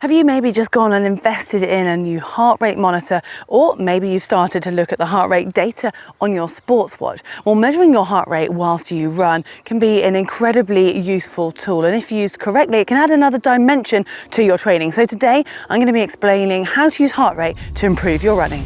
Have you maybe just gone and invested in a new heart rate monitor, or maybe you've started to look at the heart rate data on your sports watch? Well, measuring your heart rate whilst you run can be an incredibly useful tool, and if used correctly, it can add another dimension to your training. So today, I'm going to be explaining how to use heart rate to improve your running.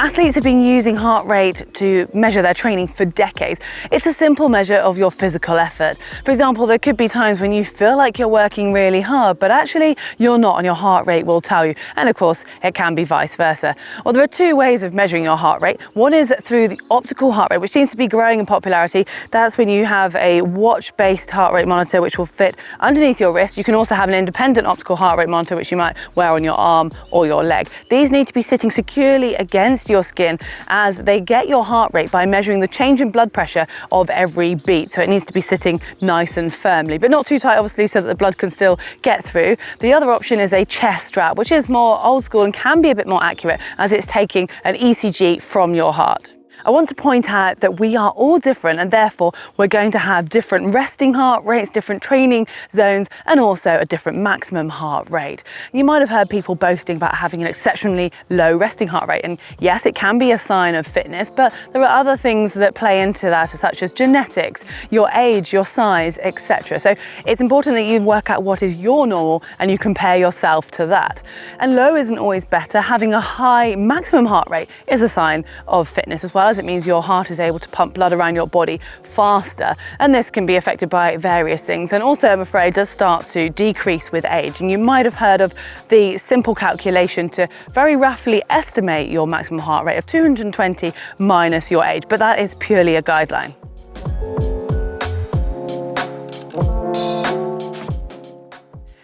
Athletes have been using heart rate to measure their training for decades. It's a simple measure of your physical effort. For example, there could be times when you feel like you're working really hard, but actually you're not, and your heart rate will tell you. And of course, it can be vice versa. Well, there are two ways of measuring your heart rate. One is through the optical heart rate, which seems to be growing in popularity. That's when you have a watch-based heart rate monitor, which will fit underneath your wrist. You can also have an independent optical heart rate monitor, which you might wear on your arm or your leg. These need to be sitting securely against your skin, as they get your heart rate by measuring the change in blood pressure of every beat. So it needs to be sitting nice and firmly, but not too tight, obviously, so that the blood can still get through. The other option is a chest strap, which is more old school and can be a bit more accurate, as it's taking an ECG from your heart. I want to point out that we are all different, and therefore we're going to have different resting heart rates, different training zones, and also a different maximum heart rate. You might have heard people boasting about having an exceptionally low resting heart rate, and yes, it can be a sign of fitness, but there are other things that play into that, such as genetics, your age, your size, etc. So it's important that you work out what is your normal and you compare yourself to that. And low isn't always better. Having a high maximum heart rate is a sign of fitness as well, as it means your heart is able to pump blood around your body faster, and this can be affected by various things, and also, I'm afraid, does start to decrease with age. And you might have heard of the simple calculation to very roughly estimate your maximum heart rate of 220 minus your age, but that is purely a guideline.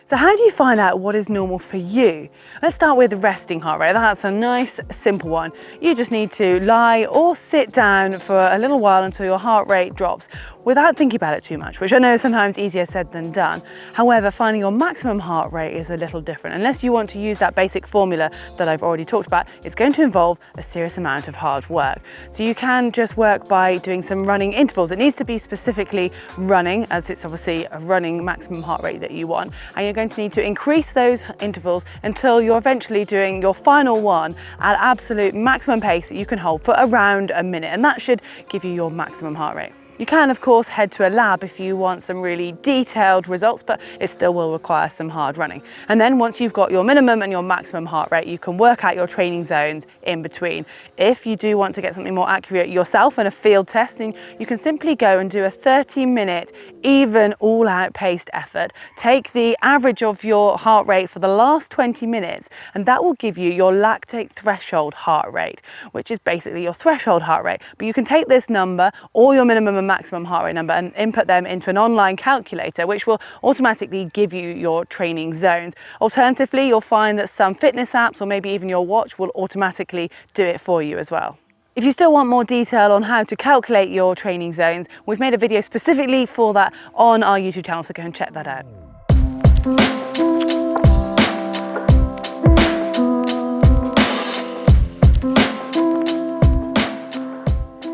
So how do you find out what is normal for you? Let's start with the resting heart rate. That's a nice, simple one. You just need to lie or sit down for a little while until your heart rate drops without thinking about it too much, which I know is sometimes easier said than done. However, finding your maximum heart rate is a little different. Unless you want to use that basic formula that I've already talked about, it's going to involve a serious amount of hard work. So you can just work by doing some running intervals. It needs to be specifically running, as it's obviously a running maximum heart rate that you want. And you're going to need to increase those intervals until you're eventually doing your final one at absolute maximum pace that you can hold for around a minute. And that should give you your maximum heart rate. You can, of course, head to a lab if you want some really detailed results, but it still will require some hard running. And then once you've got your minimum and your maximum heart rate, you can work out your training zones in between. If you do want to get something more accurate yourself and a field test, then you can simply go and do a 30-minute even all-out paced effort. Take the average of your heart rate for the last 20 minutes, and that will give you your lactate threshold heart rate, which is basically your threshold heart rate. But you can take this number or your minimum and maximum heart rate number and input them into an online calculator, which will automatically give you your training zones. Alternatively, you'll find that some fitness apps or maybe even your watch will automatically do it for you as well. If you still want more detail on how to calculate your training zones, we've made a video specifically for that on our YouTube channel, so go and check that out.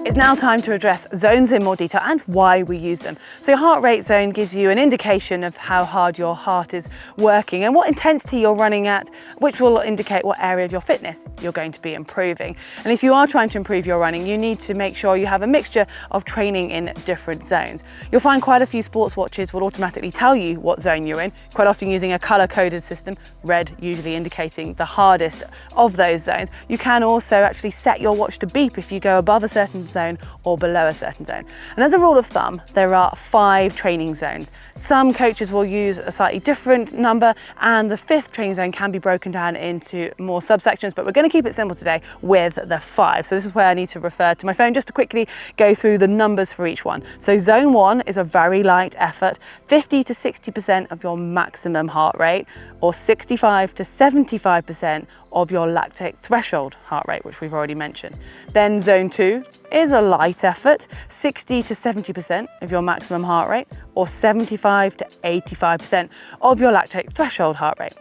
It's now time to address zones in more detail and why we use them. So your heart rate zone gives you an indication of how hard your heart is working and what intensity you're running at, which will indicate what area of your fitness you're going to be improving. And if you are trying to improve your running, you need to make sure you have a mixture of training in different zones. You'll find quite a few sports watches will automatically tell you what zone you're in, quite often using a color-coded system, red usually indicating the hardest of those zones. You can also actually set your watch to beep if you go above a certain zone or below a certain zone. And as a rule of thumb, there are 5 training zones. Some coaches will use a slightly different number, and the 5th training zone can be broken down into more subsections, but we're going to keep it simple today with the 5. So this is where I need to refer to my phone just to quickly go through the numbers for each one. So zone 1 is a very light effort, 50 to 60% of your maximum heart rate, or 65 to 75% of your lactate threshold heart rate, which we've already mentioned. Then zone 2 is a light effort, 60 to 70% of your maximum heart rate, or 75 to 85% of your lactate threshold heart rate.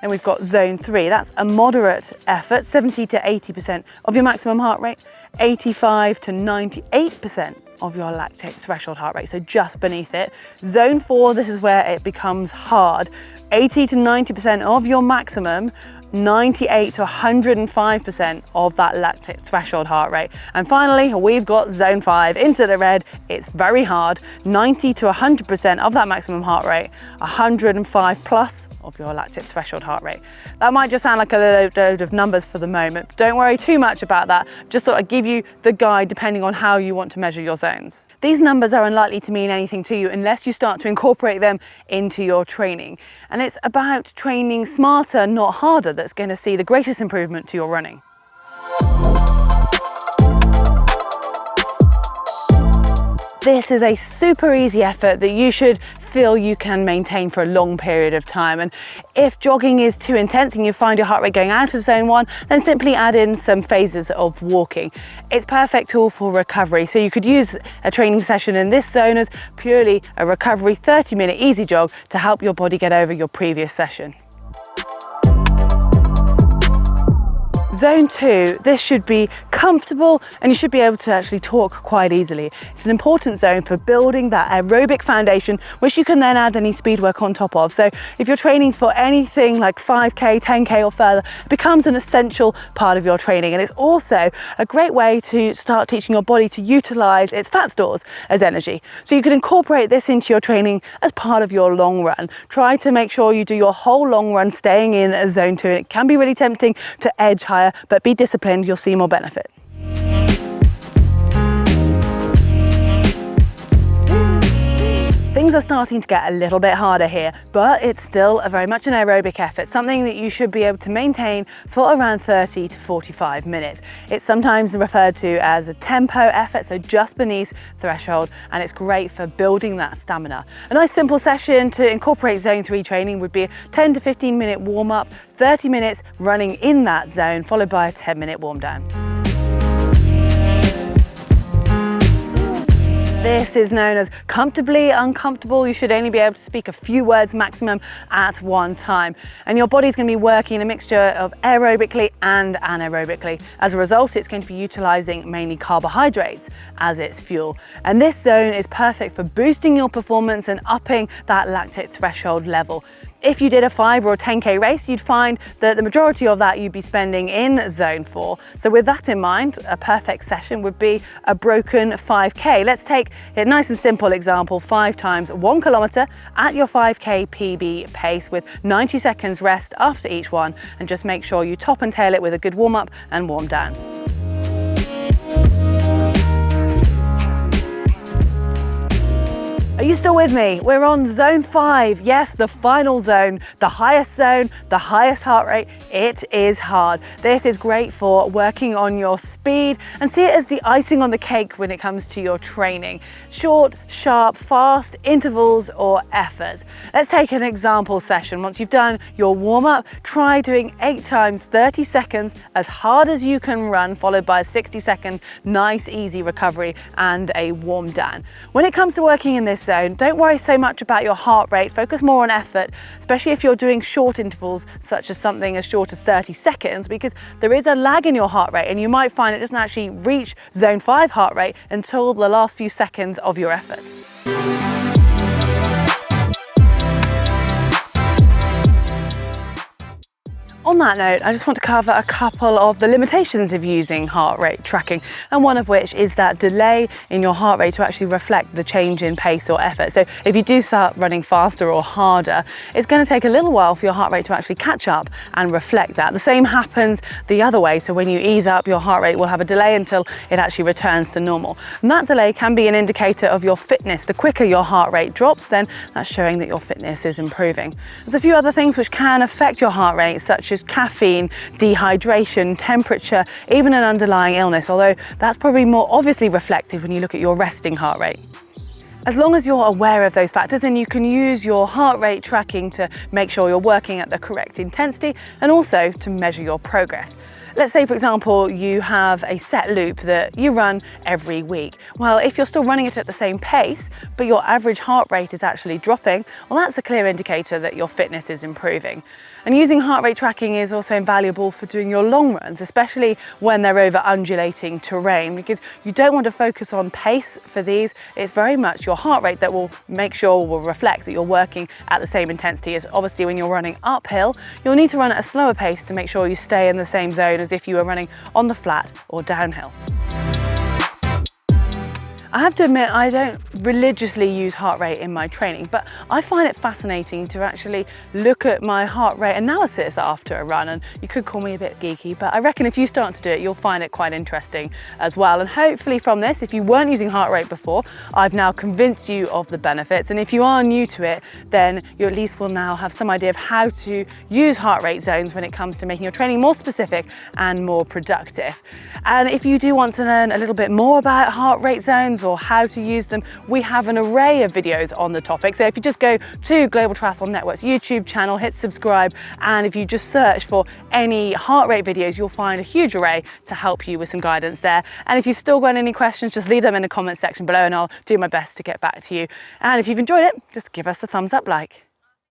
Then we've got zone 3, that's a moderate effort, 70 to 80% of your maximum heart rate, 85 to 98% of your lactate threshold heart rate, so just beneath it. Zone 4, this is where it becomes hard, 80 to 90% of your maximum, 98 to 105% of that lactate threshold heart rate. And finally, we've got zone 5 into the red. It's very hard, 90 to 100% of that maximum heart rate, 105 plus of your lactate threshold heart rate. That might just sound like a load of numbers for the moment, but don't worry too much about that. Just thought I'd give you the guide depending on how you want to measure your zones. These numbers are unlikely to mean anything to you unless you start to incorporate them into your training. And it's about training smarter, not harder, that's going to see the greatest improvement to your running. This is a super easy effort that you should feel you can maintain for a long period of time. And if jogging is too intense and you find your heart rate going out of zone 1, then simply add in some phases of walking. It's a perfect tool for recovery. So you could use a training session in this zone as purely a recovery 30-minute easy jog to help your body get over your previous session. Zone 2, this should be comfortable and you should be able to actually talk quite easily. It's an important zone for building that aerobic foundation, which you can then add any speed work on top of. So if you're training for anything like 5K, 10K or further, it becomes an essential part of your training. And it's also a great way to start teaching your body to utilize its fat stores as energy. So you can incorporate this into your training as part of your long run. Try to make sure you do your whole long run staying in a zone 2. And it can be really tempting to edge higher, but be disciplined, you'll see more benefit. Things are starting to get a little bit harder here, but it's still very much an aerobic effort, something that you should be able to maintain for around 30 to 45 minutes. It's sometimes referred to as a tempo effort, so just beneath threshold, and it's great for building that stamina. A nice simple session to incorporate zone 3 training would be a 10 to 15 minute warm up, 30 minutes running in that zone, followed by a 10-minute warm down. This is known as comfortably uncomfortable. You should only be able to speak a few words maximum at one time. And your body's going to be working a mixture of aerobically and anaerobically. As a result, it's going to be utilizing mainly carbohydrates as its fuel. And this zone is perfect for boosting your performance and upping that lactate threshold level. If you did a 5 or a 10K race, you'd find that the majority of that you'd be spending in zone 4. So with that in mind, a perfect session would be a broken 5K. Let's take a nice and simple example, 5 times 1 kilometer at your 5K PB pace with 90 seconds rest after each one, and just make sure you top and tail it with a good warm up and warm down. Are you still with me? We're on zone 5. Yes, the final zone, the highest heart rate. It is hard. This is great for working on your speed, and see it as the icing on the cake when it comes to your training. Short, sharp, fast intervals or efforts. Let's take an example session. Once you've done your warm up, try doing 8 times 30 seconds as hard as you can run, followed by a 60-second nice easy recovery and a warm down. When it comes to working in this zone, don't worry so much about your heart rate, focus more on effort, especially if you're doing short intervals such as something as short as 30 seconds, because there is a lag in your heart rate and you might find it doesn't actually reach zone 5 heart rate until the last few seconds of your effort. On that note, I just want to cover a couple of the limitations of using heart rate tracking, and one of which is that delay in your heart rate to actually reflect the change in pace or effort. So if you do start running faster or harder, it's going to take a little while for your heart rate to actually catch up and reflect that. The same happens the other way, so when you ease up, your heart rate will have a delay until it actually returns to normal. And that delay can be an indicator of your fitness. The quicker your heart rate drops, then that's showing that your fitness is improving. There's a few other things which can affect your heart rate, such as caffeine, dehydration, temperature, even an underlying illness, although that's probably more obviously reflected when you look at your resting heart rate. As long as you're aware of those factors, then you can use your heart rate tracking to make sure you're working at the correct intensity and also to measure your progress. Let's say, for example, you have a set loop that you run every week. Well, if you're still running it at the same pace, but your average heart rate is actually dropping, well, that's a clear indicator that your fitness is improving. And using heart rate tracking is also invaluable for doing your long runs, especially when they're over undulating terrain, because you don't want to focus on pace for these. It's very much your heart rate that will reflect that you're working at the same intensity. As obviously when you're running uphill, you'll need to run at a slower pace to make sure you stay in the same zone as if you were running on the flat or downhill. I have to admit, I don't religiously use heart rate in my training, but I find it fascinating to actually look at my heart rate analysis after a run, and you could call me a bit geeky, but I reckon if you start to do it, you'll find it quite interesting as well. And hopefully from this, if you weren't using heart rate before, I've now convinced you of the benefits. And if you are new to it, then you at least will now have some idea of how to use heart rate zones when it comes to making your training more specific and more productive. And if you do want to learn a little bit more about heart rate zones or how to use them, we have an array of videos on the topic. So if you just go to Global Triathlon Network's YouTube channel, hit subscribe, and if you just search for any heart rate videos, you'll find a huge array to help you with some guidance there. And if you've still got any questions, just leave them in the comment section below and I'll do my best to get back to you. And if you've enjoyed it, just give us a thumbs up like.